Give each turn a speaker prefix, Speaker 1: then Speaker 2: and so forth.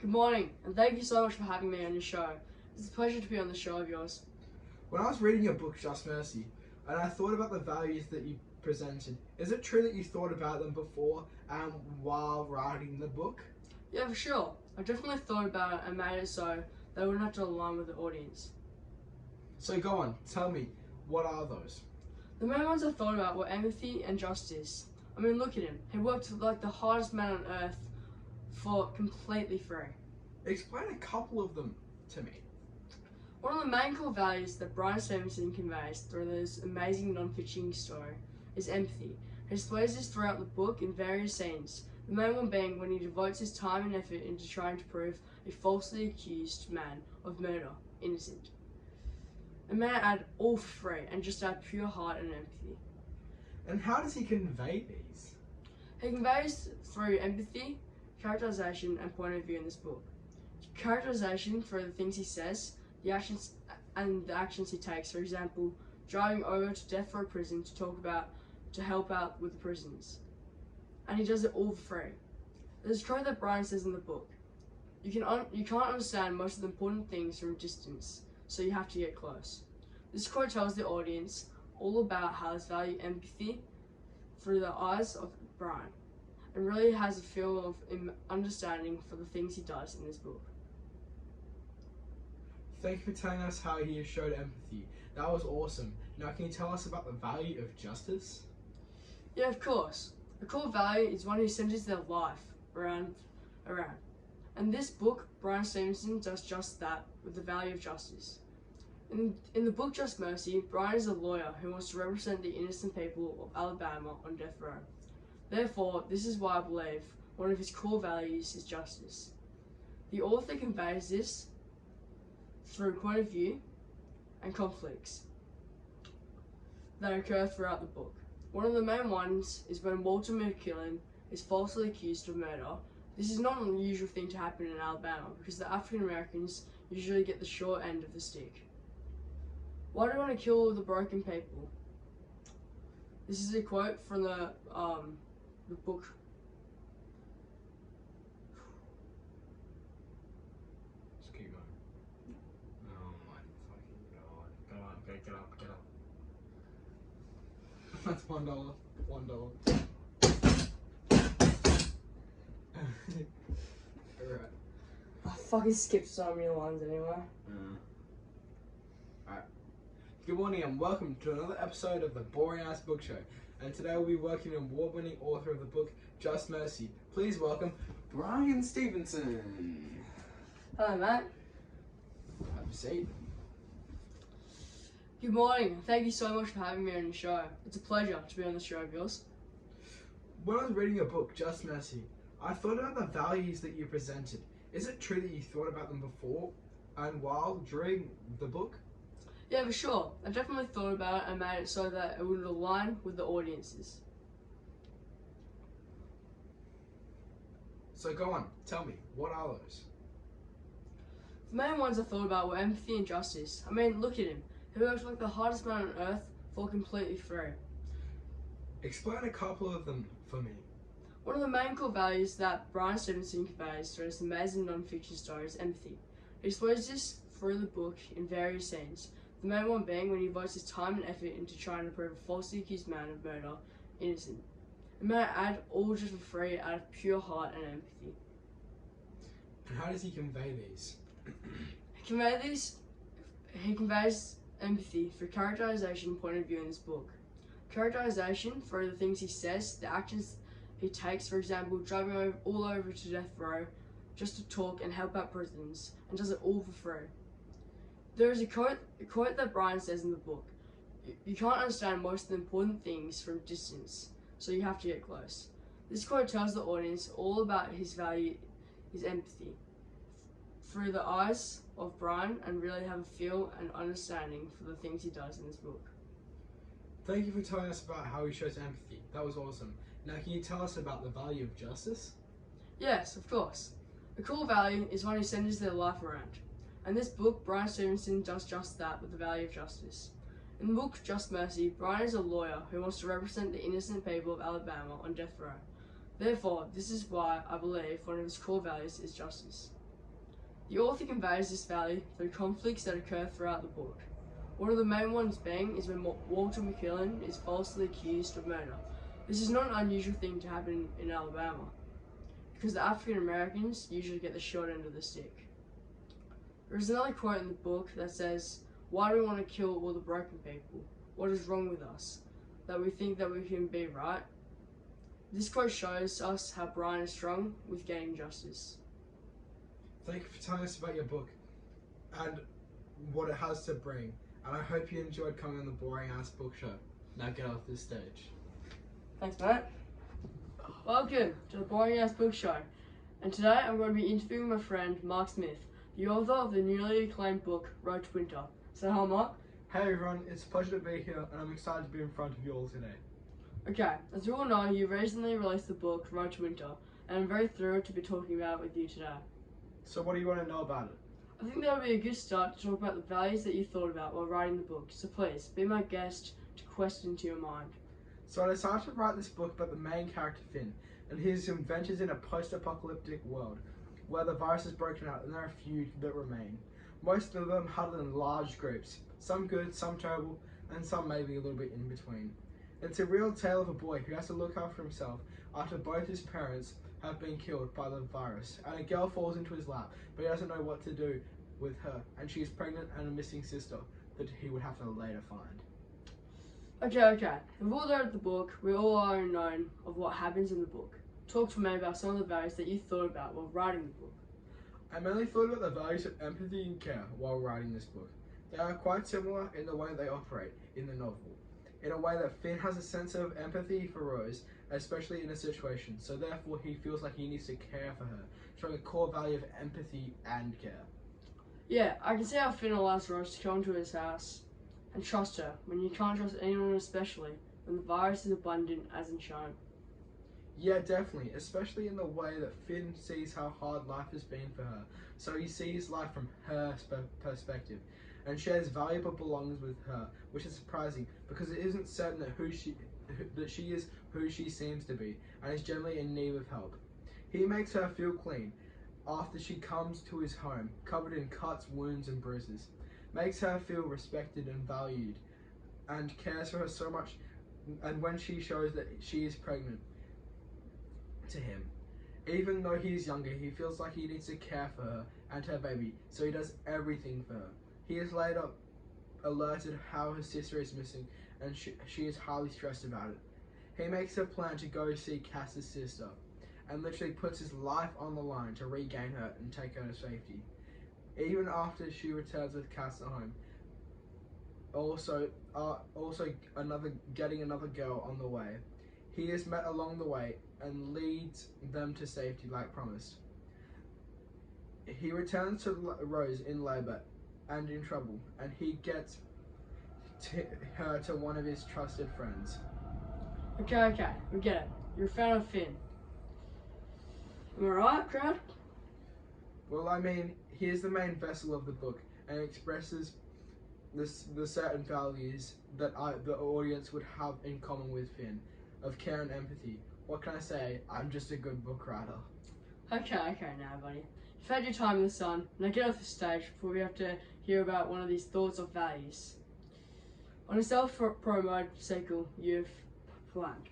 Speaker 1: Good morning, and thank you so much for having me on your show. It's a pleasure to be on the show of yours.
Speaker 2: When I was reading your book, Just Mercy, and I thought about the values that you presented, is it true that you thought about them before and while writing the book?
Speaker 1: Yeah, for sure. I definitely thought about it and made it so they wouldn't have to align with the audience.
Speaker 2: So go on, tell me, what are those?
Speaker 1: The main ones I thought about were empathy and justice. I mean, look at him. He worked like the hardest man on earth for completely free.
Speaker 2: Explain a couple of them to me.
Speaker 1: One of the main core values that Brian Stevenson conveys through this amazing non-fiction story is empathy. He displays this throughout the book in various scenes, the main one being when he devotes his time and effort into trying to prove a falsely accused man of murder innocent. A man add all for free and just out of pure heart and empathy.
Speaker 2: And how does he convey these?
Speaker 1: He conveys through empathy, characterization, and point of view in this book. Characterization for the things he says, the actions he takes. For example, driving over to death row prison to help out with the prisoners, and he does it all for free. There's a quote that Brian says in the book: you can't understand most of the important things from a distance, so you have to get close. This quote tells the audience all about how his value empathy through the eyes of Brian, and really has a feel of understanding for the things he does in this book.
Speaker 2: Thank you for telling us how he showed empathy. That was awesome. Now can you tell us about the value of justice?
Speaker 1: Yeah, of course. A core value is one who centers their life around. And this book, Brian Stevenson does just that with the value of justice. In the book Just Mercy, Brian is a lawyer who wants to represent the innocent people of Alabama on death row. Therefore, this is why I believe one of his core values is justice. The author conveys this through point of view and conflicts that occur throughout the book. One of the main ones is when Walter McKillen is falsely accused of murder. This is not an unusual thing to happen in Alabama because the African Americans usually get the short end of the stick. Why do you want to kill all the broken people? This is a quote from the book.
Speaker 2: Just keep going. Oh my fucking god. Go on, get up. That's $1. Alright.
Speaker 1: I fucking skipped so many lines anyway.
Speaker 2: Alright. Good morning and welcome to another episode of the Boring Ass Book Show. And today we'll be working with award-winning author of the book Just Mercy. Please welcome Brian Stevenson.
Speaker 1: Hello, Matt.
Speaker 2: Have a seat.
Speaker 1: Good morning. Thank you so much for having me on your show. It's a pleasure to be on the show of yours.
Speaker 2: When I was reading your book, Just Mercy, I thought about the values that you presented. Is it true that you thought about them before and while during the book?
Speaker 1: Yeah, for sure. I definitely thought about it and made it so that it would align with the audiences.
Speaker 2: So go on, tell me, what are those?
Speaker 1: The main ones I thought about were empathy and justice. I mean, look at him. He worked like the hardest man on earth for completely free.
Speaker 2: Explain a couple of them for me.
Speaker 1: One of the main core values that Brian Stevenson conveys through his amazing non-fiction story is empathy. He explores this through the book in various scenes, the main one being when he devotes his time and effort into trying to prove a falsely accused man of murder innocent. And may I add, all just for free out of pure heart and empathy.
Speaker 2: And how does he convey these?
Speaker 1: He conveys empathy through characterization and point of view in this book. Characterization for the things he says, the actions he takes, for example, driving all over to death row just to talk and help out prisoners, and does it all for free. There is a quote that Brian says in the book: you can't understand most of the important things from distance, so you have to get close. This quote tells the audience all about his value, his empathy, through the eyes of Brian, and really have a feel and understanding for the things he does in this book.
Speaker 2: Thank you for telling us about how he shows empathy. That was awesome. Now can you tell us about the value of justice?
Speaker 1: Yes, of course. A core value is one who centers their life around. And this book, Brian Stevenson does just that with the value of justice. In the book Just Mercy, Brian is a lawyer who wants to represent the innocent people of Alabama on death row. Therefore, this is why I believe one of his core values is justice. The author conveys this value through conflicts that occur throughout the book. One of the main ones being is when Walter McKillen is falsely accused of murder. This is not an unusual thing to happen in Alabama, because the African Americans usually get the short end of the stick. There is another quote in the book that says, "Why do we want to kill all the broken people? What is wrong with us? That we think that we can be right?" This quote shows us how Brian is strong with gaining justice.
Speaker 2: Thank you for telling us about your book and what it has to bring. And I hope you enjoyed coming on the Boring Ass Book Show. Now get off this stage.
Speaker 1: Thanks, mate. Welcome to the Boring Ass Book Show. And today I'm going to be interviewing my friend Mark Smith, the author of the newly acclaimed book RITE to Winter. So hi, Mark.
Speaker 2: Hey everyone, it's a pleasure to be here and I'm excited to be in front of you all today.
Speaker 1: Okay, as you all know, you recently released the book RITE to Winter, and I'm very thrilled to be talking about it with you today.
Speaker 2: So what do you want to know about it?
Speaker 1: I think that would be a good start to talk about the values that you thought about while writing the book, so please, be my guest to question into your mind.
Speaker 2: So I decided to write this book about the main character Finn and his adventures in a post-apocalyptic world where the virus has broken out and there are few that remain. Most of them huddle in large groups, some good, some terrible, and some maybe a little bit in between. It's a real tale of a boy who has to look after himself after both his parents have been killed by the virus, and a girl falls into his lap, but he doesn't know what to do with her, and she is pregnant and a missing sister that he would have to later find.
Speaker 1: Okay. We've all read the book, we all are known of what happens in the book. Talk to me about some of the values that you thought about while writing the book.
Speaker 2: I mainly thought about the values of empathy and care while writing this book. They are quite similar in the way they operate in the novel, in a way that Finn has a sense of empathy for Rose, especially in a situation, so therefore he feels like he needs to care for her, showing a core value of empathy and care.
Speaker 1: Yeah, I can see how Finn allows Rose to come to his house and trust her when you can't trust anyone, especially when the virus is abundant as in shown.
Speaker 2: Yeah, definitely, especially in the way that Finn sees how hard life has been for her, so he sees life from her perspective and shares valuable belongings with her, which is surprising because it isn't certain that she is who she seems to be and is generally in need of help. He makes her feel clean after she comes to his home, covered in cuts, wounds and bruises, makes her feel respected and valued, and cares for her so much, and when she shows that she is pregnant to him. Even though he is younger, he feels like he needs to care for her and her baby, so he does everything for her. He is later alerted how his sister is missing, and she is highly stressed about it. He makes a plan to go see Cass's sister, and literally puts his life on the line to regain her and take her to safety. Even after she returns with Cass at home, also getting another girl on the way. He is met along the way and leads them to safety like promised. He returns to Rose in labour and in trouble, and he gets her to one of his trusted friends.
Speaker 1: Okay, we get it. You're a fan of Finn. Am I right, crowd?
Speaker 2: Well, I mean, he is the main vessel of the book and expresses the certain values that the audience would have in common with Finn, of care and empathy. What can I say? I'm just a good book writer. Okay
Speaker 1: now, buddy. You've had your time in the sun. Now get off the stage before we have to hear about one of these thoughts or values. On a self-promote cycle, you've planned.